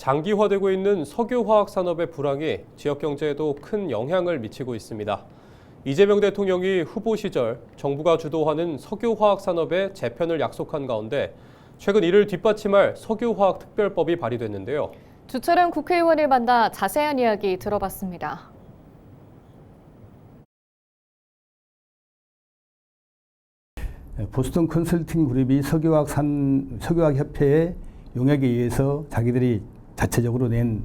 장기화되고 있는 석유화학 산업의 불황이 지역 경제에도 큰 영향을 미치고 있습니다. 이재명 대통령이 후보 시절 정부가 주도하는 석유화학 산업의 재편을 약속한 가운데 최근 이를 뒷받침할 석유화학 특별법이 발의됐는데요. 주철은 국회의원을 만나 자세한 이야기 들어봤습니다. 보스턴 컨설팅 그룹이 석유화학협회의 용역에 의해서 자기들이 자체적으로 낸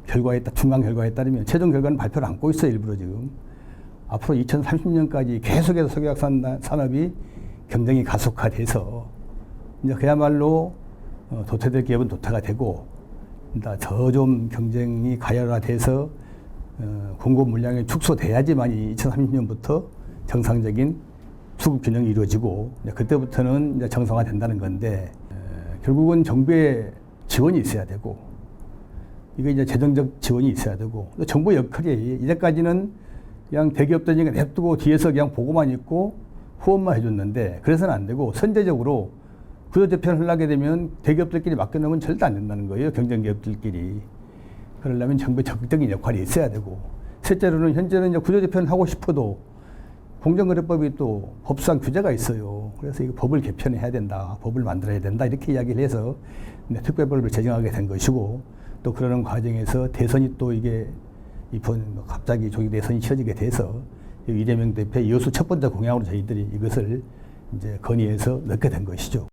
결과에 중간 결과에 따르면 최종 결과는 발표를 안고 있어요. 일부러 지금. 앞으로 2030년까지 계속해서 석유화학 산업이 경쟁이 가속화돼서 이제 그야말로 도태될 기업은 도태가 되고 더 좀 경쟁이 가열화돼서 공급 물량이 축소돼야지만 2030년부터 정상적인 수급 균형이 이루어지고 그때부터는 이제 정상화된다는 건데 결국은 정부의 지원이 있어야 되고 이거 이제 재정적 지원이 있어야 되고 또 정부 역할이 이제까지는 그냥 대기업들이 냅두고 뒤에서 그냥 보고만 있고 후원만 해줬는데 그래서는 안 되고 선제적으로 구조재편을 하려게 되면 대기업들끼리 맡겨놓으면 절대 안 된다는 거예요. 경쟁기업들끼리. 그러려면 정부의 적극적인 역할이 있어야 되고 셋째로는 현재는 이제 구조재편을 하고 싶어도 공정거래법이 또 법상 규제가 있어요. 그래서 이거 법을 개편해야 된다. 법을 만들어야 된다. 이렇게 이야기를 해서 특별법을 제정하게 된 것이고 또 그러는 과정에서 대선이 또 이게 이번 갑자기 조기 대선이 치러지게 돼서 이재명 대표의 여수 첫 번째 공약으로 저희들이 이것을 이제 건의해서 넣게 된 것이죠.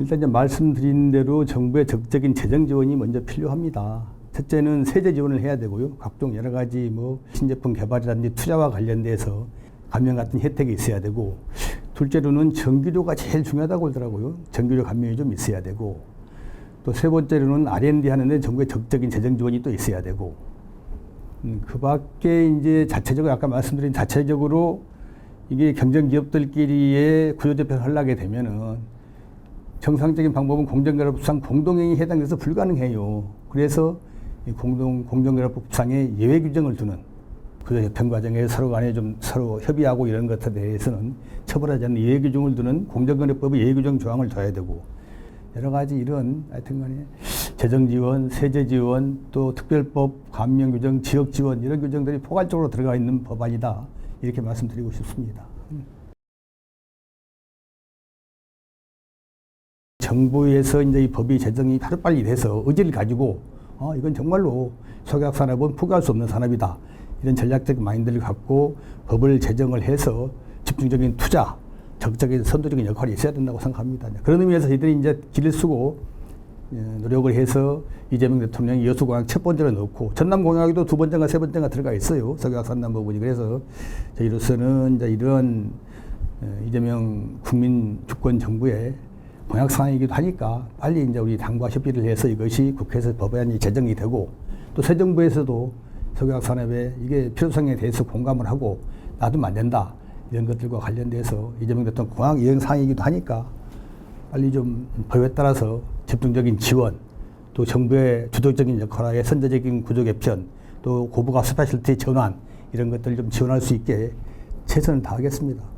일단 이제 말씀드린 대로 정부의 적극적인 재정 지원이 먼저 필요합니다. 첫째는 세제 지원을 해야 되고요. 각종 여러 가지 신제품 개발이라든지 투자와 관련돼서 감면 같은 혜택이 있어야 되고, 둘째로는 전기료가 제일 중요하다고 그러더라고요. 전기료 감면이 좀 있어야 되고, 또 세 번째로는 R&D 하는데 정부의 적극적인 재정 지원이 또 있어야 되고, 그 밖에 이제 자체적으로 아까 말씀드린 자체적으로 이게 경쟁 기업들끼리의 구조재편을 하려게 되면은 정상적인 방법은 공정거래법상 공동행위 해당돼서 불가능해요. 그래서 공정거래법상의 예외 규정을 두는 구조재편 과정에 서로 간에 좀 서로 협의하고 이런 것에 대해서는 처벌하지 않는 예외 규정을 두는 공정거래법의 예외 규정 조항을 둬야 되고 여러 가지 이런 하여튼 간에 재정 지원, 세제 지원, 또 특별법, 감면 규정, 지역 지원 이런 규정들이 포괄적으로 들어가 있는 법안이다. 이렇게 말씀드리고 싶습니다. 정부에서 이제 이 법이 제정이 하루빨리 돼서 의지를 가지고 이건 정말로 석유화학 산업은 포기할 수 없는 산업이다. 이런 전략적 마인드를 갖고 법을 제정을 해서 집중적인 투자, 적극적인 선도적인 역할이 있어야 된다고 생각합니다. 그런 의미에서 저희들이 이제 길을 쓰고 노력을 해서 이재명 대통령이 여수공약 첫 번째로 넣고 전남 공약에도 두 번째가 세 번째가 들어가 있어요. 석유화학 산업 부분이. 그래서 저희로서는 이제 이런 이재명 국민 주권 정부의 공약 사항이기도 하니까 빨리 이제 우리 당과 협의를 해서 이것이 국회에서 법안이 제정이 되고 또 새 정부에서도 석유화학 산업의 이게 필요성에 대해서 공감을 하고 놔두면 안 된다. 이런 것들과 관련돼서 이재명 대통령 공약 이행 사항이기도 하니까 빨리 좀 법에 따라서 집중적인 지원 또 정부의 주도적인 역할에 선제적인 구조 개편 또 고부가 스페셜티 전환 이런 것들을 좀 지원할 수 있게 최선을 다하겠습니다.